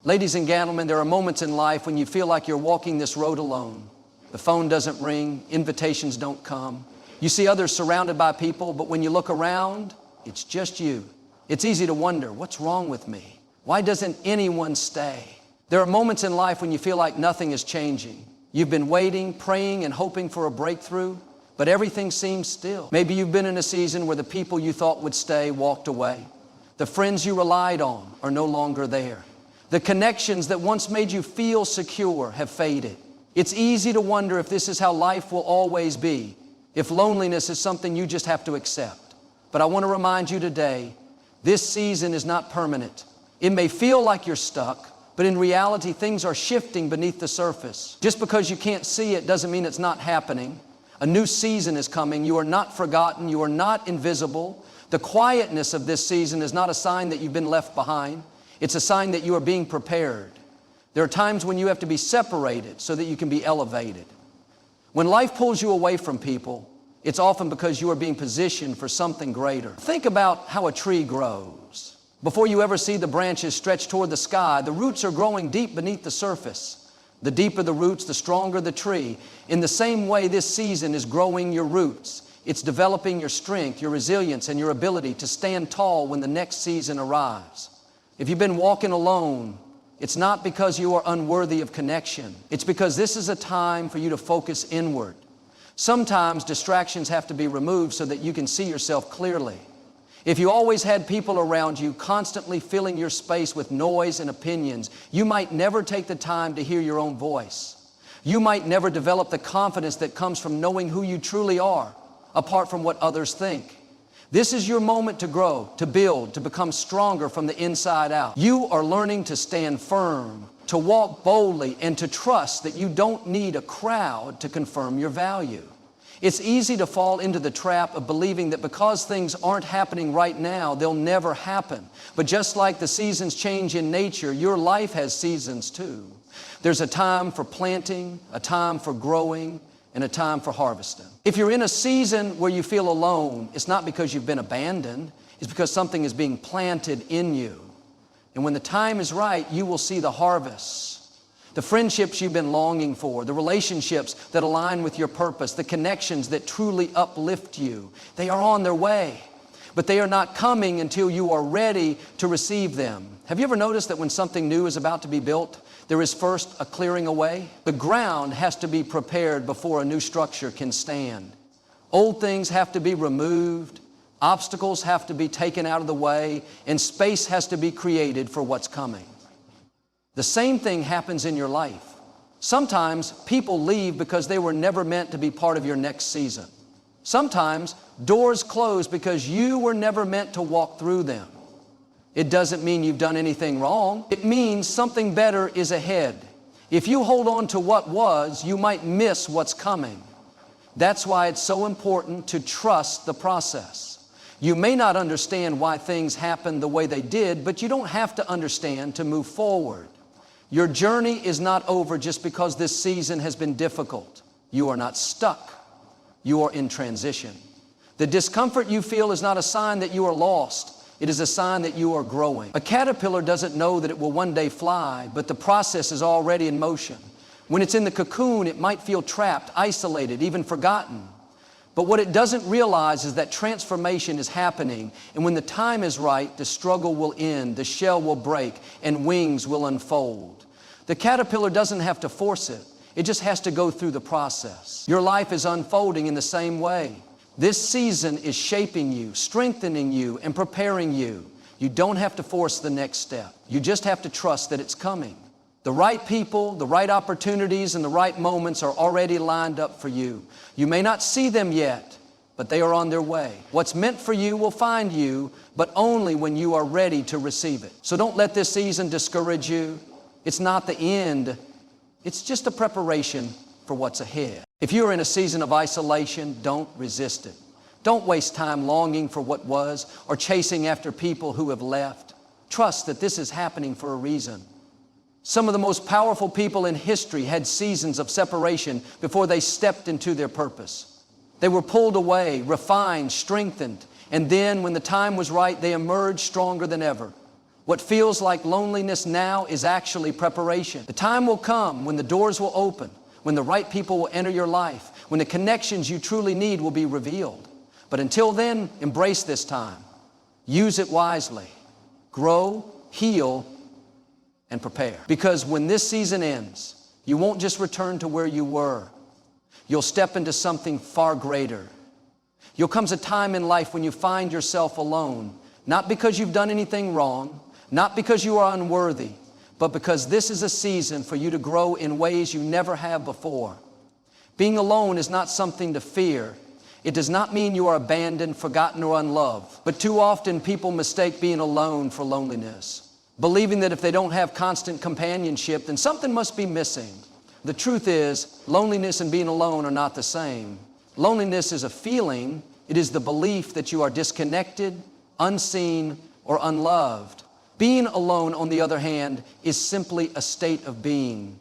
Ladies and gentlemen, there are moments in life when you feel like you're walking this road alone. The phone doesn't ring, invitations don't come. You see others surrounded by people, but when you look around, it's just you. It's easy to wonder, what's wrong with me? Why doesn't anyone stay? There are moments in life when you feel like nothing is changing. You've been waiting, praying, and hoping for a breakthrough, but everything seems still. Maybe you've been in a season where the people you thought would stay walked away. The friends you relied on are no longer there. The connections that once made you feel secure have faded. It's easy to wonder if this is how life will always be, if loneliness is something you just have to accept. But I want to remind you today, this season is not permanent. It may feel like you're stuck, but in reality, things are shifting beneath the surface. Just because you can't see it doesn't mean it's not happening. A new season is coming. You are not forgotten. You are not invisible. The quietness of this season is not a sign that you've been left behind. It's a sign that you are being prepared. There are times when you have to be separated so that you can be elevated. When life pulls you away from people, it's often because you are being positioned for something greater. Think about how a tree grows. Before you ever see the branches stretch toward the sky, the roots are growing deep beneath the surface. The deeper the roots, the stronger the tree. In the same way, this season is growing your roots. It's developing your strength, your resilience, and your ability to stand tall when the next season arrives. If you've been walking alone, it's not because you are unworthy of connection. It's because this is a time for you to focus inward. Sometimes distractions have to be removed so that you can see yourself clearly. If you always had people around you constantly filling your space with noise and opinions, you might never take the time to hear your own voice. You might never develop the confidence that comes from knowing who you truly are, apart from what others think. This is your moment to grow, to build, to become stronger from the inside out. You are learning to stand firm, to walk boldly, and to trust that you don't need a crowd to confirm your value. It's easy to fall into the trap of believing that because things aren't happening right now, they'll never happen. But just like the seasons change in nature, your life has seasons too. There's a time for planting, a time for growing, and a time for harvesting. If you're in a season where you feel alone, it's not because you've been abandoned, it's because something is being planted in you. And when the time is right, you will see the harvest. The friendships you've been longing for, the relationships that align with your purpose, the connections that truly uplift you, they are on their way. But they are not coming until you are ready to receive them. Have you ever noticed that when something new is about to be built, there is first a clearing away? The ground has to be prepared before a new structure can stand. Old things have to be removed, obstacles have to be taken out of the way, and space has to be created for what's coming. The same thing happens in your life. Sometimes people leave because they were never meant to be part of your next season. Sometimes doors close because you were never meant to walk through them. It doesn't mean you've done anything wrong. It means something better is ahead. If you hold on to what was, you might miss what's coming. That's why it's so important to trust the process. You may not understand why things happened the way they did, but you don't have to understand to move forward. Your journey is not over just because this season has been difficult. You are not stuck. You are in transition. The discomfort you feel is not a sign that you are lost. It is a sign that you are growing. A caterpillar doesn't know that it will one day fly, but the process is already in motion. When it's in the cocoon, it might feel trapped, isolated, even forgotten. But what it doesn't realize is that transformation is happening, and when the time is right, the struggle will end, the shell will break, and wings will unfold. The caterpillar doesn't have to force it. It just has to go through the process. Your life is unfolding in the same way. This season is shaping you, strengthening you, and preparing you. You don't have to force the next step. You just have to trust that it's coming. The right people, the right opportunities, and the right moments are already lined up for you. You may not see them yet, but they are on their way. What's meant for you will find you, but only when you are ready to receive it. So don't let this season discourage you. It's not the end. It's just a preparation for what's ahead. If you're in a season of isolation, don't resist it. Don't waste time longing for what was or chasing after people who have left. Trust that this is happening for a reason. Some of the most powerful people in history had seasons of separation before they stepped into their purpose. They were pulled away, refined, strengthened, and then when the time was right, they emerged stronger than ever. What feels like loneliness now is actually preparation. The time will come when the doors will open, when the right people will enter your life, when the connections you truly need will be revealed. But until then, embrace this time. Use it wisely. Grow, heal, and prepare. Because when this season ends, you won't just return to where you were. You'll step into something far greater. You'll come to a time in life when you find yourself alone, not because you've done anything wrong, not because you are unworthy, but because this is a season for you to grow in ways you never have before. Being alone is not something to fear. It does not mean you are abandoned, forgotten, or unloved. But too often people mistake being alone for loneliness, believing that if they don't have constant companionship, then something must be missing. The truth is, loneliness and being alone are not the same. Loneliness is a feeling. It is the belief that you are disconnected, unseen, or unloved. Being alone, on the other hand, is simply a state of being,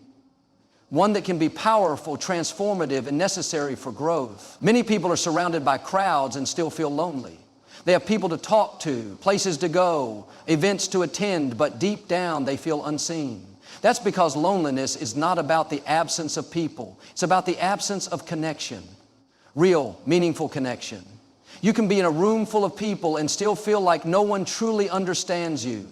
one that can be powerful, transformative, and necessary for growth. Many people are surrounded by crowds and still feel lonely. They have people to talk to, places to go, events to attend, but deep down they feel unseen. That's because loneliness is not about the absence of people. It's about the absence of connection, real, meaningful connection. You can be in a room full of people and still feel like no one truly understands you.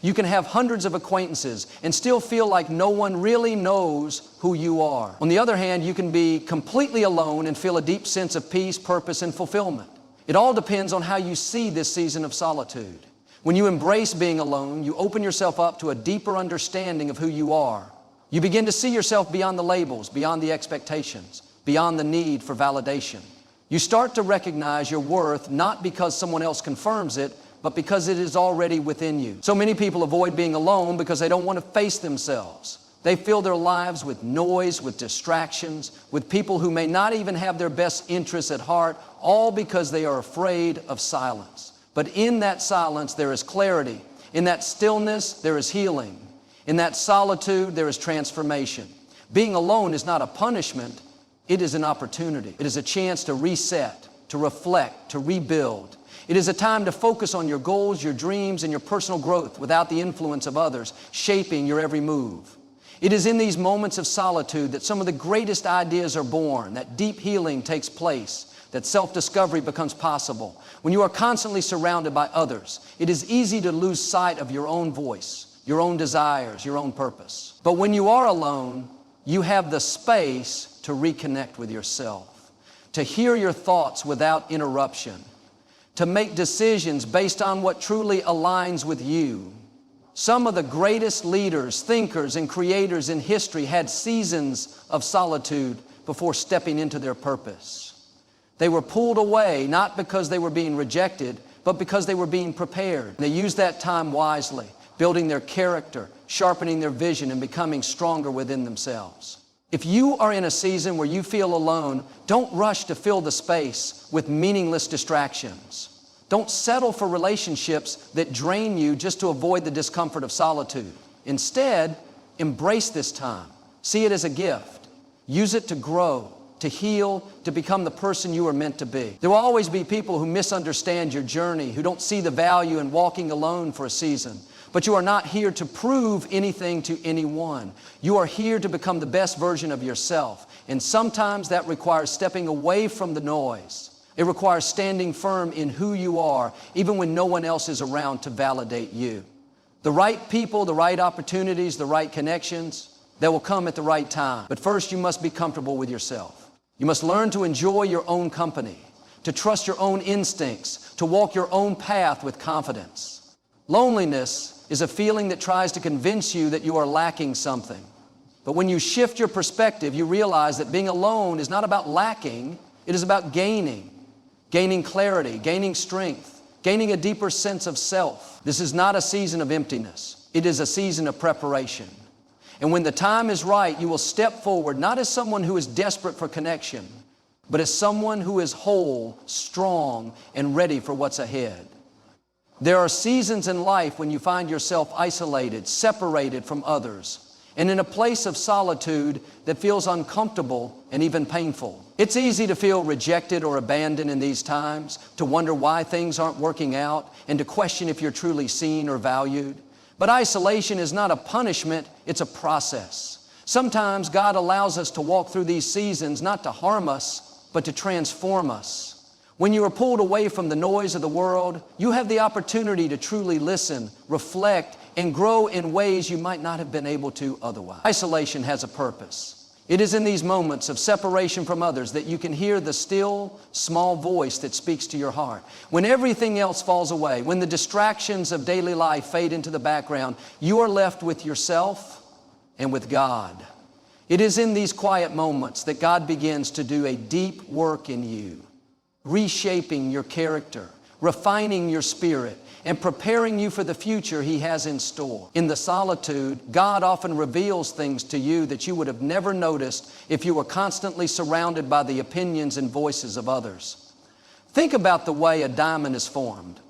You can have hundreds of acquaintances and still feel like no one really knows who you are. On the other hand, you can be completely alone and feel a deep sense of peace, purpose, and fulfillment. It all depends on how you see this season of solitude. When you embrace being alone, you open yourself up to a deeper understanding of who you are. You begin to see yourself beyond the labels, beyond the expectations, beyond the need for validation. You start to recognize your worth not because someone else confirms it, but because it is already within you. So many people avoid being alone because they don't want to face themselves. They fill their lives with noise, with distractions, with people who may not even have their best interests at heart, all because they are afraid of silence. But in that silence, there is clarity. In that stillness, there is healing. In that solitude, there is transformation. Being alone is not a punishment. It is an opportunity. It is a chance to reset, to reflect, to rebuild. It is a time to focus on your goals, your dreams, and your personal growth without the influence of others shaping your every move. It is in these moments of solitude that some of the greatest ideas are born, that deep healing takes place, that self-discovery becomes possible. When you are constantly surrounded by others, it is easy to lose sight of your own voice, your own desires, your own purpose. But when you are alone, you have the space to reconnect with yourself, to hear your thoughts without interruption, to make decisions based on what truly aligns with you. Some of the greatest leaders, thinkers, and creators in history had seasons of solitude before stepping into their purpose. They were pulled away, not because they were being rejected, but because they were being prepared. They used that time wisely, building their character, sharpening their vision, and becoming stronger within themselves. If you are in a season where you feel alone, don't rush to fill the space with meaningless distractions. Don't settle for relationships that drain you just to avoid the discomfort of solitude. Instead, embrace this time. See it as a gift. Use it to grow, to heal, to become the person you are meant to be. There will always be people who misunderstand your journey, who don't see the value in walking alone for a season. But you are not here to prove anything to anyone. You are here to become the best version of yourself. And sometimes that requires stepping away from the noise. It requires standing firm in who you are, even when no one else is around to validate you. The right people, the right opportunities, the right connections, they will come at the right time. But first, you must be comfortable with yourself. You must learn to enjoy your own company, to trust your own instincts, to walk your own path with confidence. Loneliness is a feeling that tries to convince you that you are lacking something. But when you shift your perspective, you realize that being alone is not about lacking, it is about gaining clarity, gaining strength, gaining a deeper sense of self. This is not a season of emptiness. It is a season of preparation. And when the time is right, you will step forward, not as someone who is desperate for connection, but as someone who is whole, strong, and ready for what's ahead. There are seasons in life when you find yourself isolated, separated from others, and in a place of solitude that feels uncomfortable and even painful. It's easy to feel rejected or abandoned in these times, to wonder why things aren't working out, and to question if you're truly seen or valued. But isolation is not a punishment, it's a process. Sometimes God allows us to walk through these seasons not to harm us, but to transform us. When you are pulled away from the noise of the world, you have the opportunity to truly listen, reflect, and grow in ways you might not have been able to otherwise. Isolation has a purpose. It is in these moments of separation from others that you can hear the still, small voice that speaks to your heart. When everything else falls away, when the distractions of daily life fade into the background, you are left with yourself and with God. It is in these quiet moments that God begins to do a deep work in you, reshaping your character, refining your spirit, and preparing you for the future He has in store. In the solitude, God often reveals things to you that you would have never noticed if you were constantly surrounded by the opinions and voices of others. Think about the way a diamond is formed.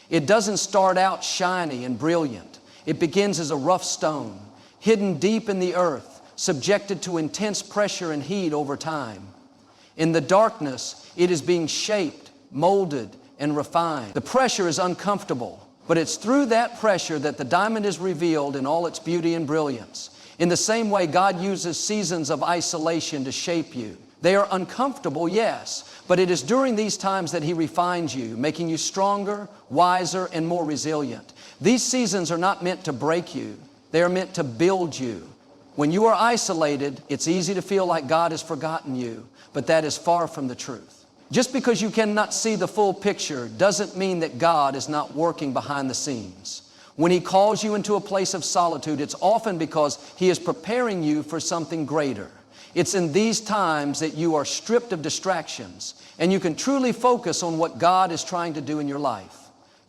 It doesn't start out shiny and brilliant. It begins as a rough stone, hidden deep in the earth, subjected to intense pressure and heat over time. In the darkness, it is being shaped, molded, and refined. The pressure is uncomfortable, but it's through that pressure that the diamond is revealed in all its beauty and brilliance. In the same way, God uses seasons of isolation to shape you. They are uncomfortable, yes, but it is during these times that He refines you, making you stronger, wiser, and more resilient. These seasons are not meant to break you. They are meant to build you. When you are isolated, it's easy to feel like God has forgotten you, but that is far from the truth. Just because you cannot see the full picture doesn't mean that God is not working behind the scenes. When He calls you into a place of solitude, it's often because He is preparing you for something greater. It's in these times that you are stripped of distractions and you can truly focus on what God is trying to do in your life.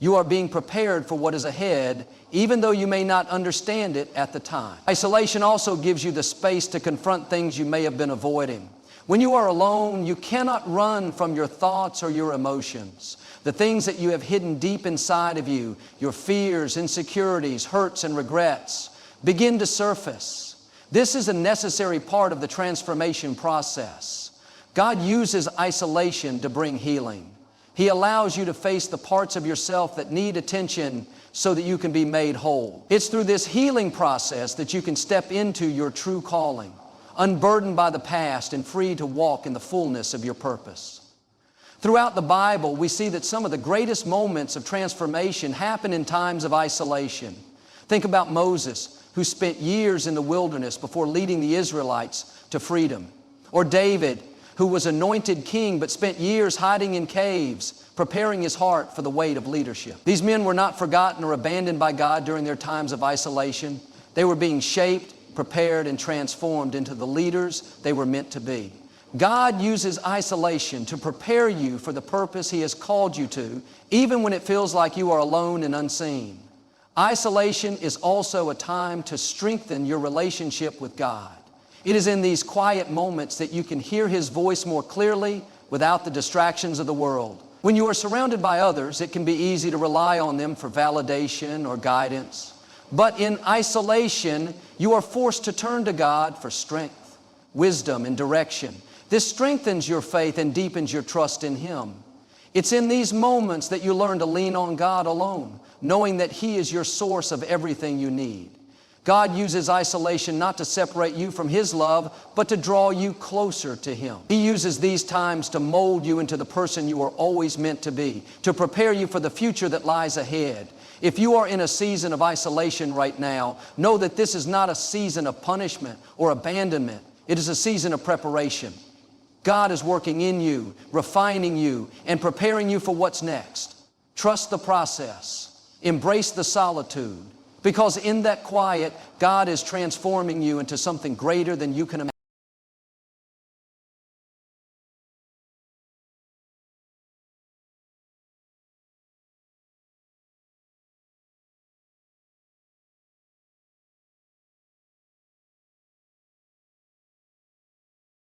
You are being prepared for what is ahead, even though you may not understand it at the time. Isolation also gives you the space to confront things you may have been avoiding. When you are alone, you cannot run from your thoughts or your emotions. The things that you have hidden deep inside of you, your fears, insecurities, hurts, and regrets, begin to surface. This is a necessary part of the transformation process. God uses isolation to bring healing. He allows you to face the parts of yourself that need attention so that you can be made whole. It's through this healing process that you can step into your true calling, unburdened by the past and free to walk in the fullness of your purpose. Throughout the Bible, we see that some of the greatest moments of transformation happen in times of isolation. Think about Moses, who spent years in the wilderness before leading the Israelites to freedom. Or David, who was anointed king but spent years hiding in caves, preparing his heart for the weight of leadership. These men were not forgotten or abandoned by God during their times of isolation. They were being shaped, prepared, and transformed into the leaders they were meant to be. God uses isolation to prepare you for the purpose He has called you to, even when it feels like you are alone and unseen. Isolation is also a time to strengthen your relationship with God. It is in these quiet moments that you can hear His voice more clearly without the distractions of the world. When you are surrounded by others, it can be easy to rely on them for validation or guidance. But in isolation, you are forced to turn to God for strength, wisdom, and direction. This strengthens your faith and deepens your trust in Him. It's in these moments that you learn to lean on God alone, knowing that He is your source of everything you need. God uses isolation not to separate you from His love, but to draw you closer to Him. He uses these times to mold you into the person you are always meant to be, to prepare you for the future that lies ahead. If you are in a season of isolation right now, know that this is not a season of punishment or abandonment. It is a season of preparation. God is working in you, refining you, and preparing you for what's next. Trust the process. Embrace the solitude. Because in that quiet, God is transforming you into something greater than you can imagine.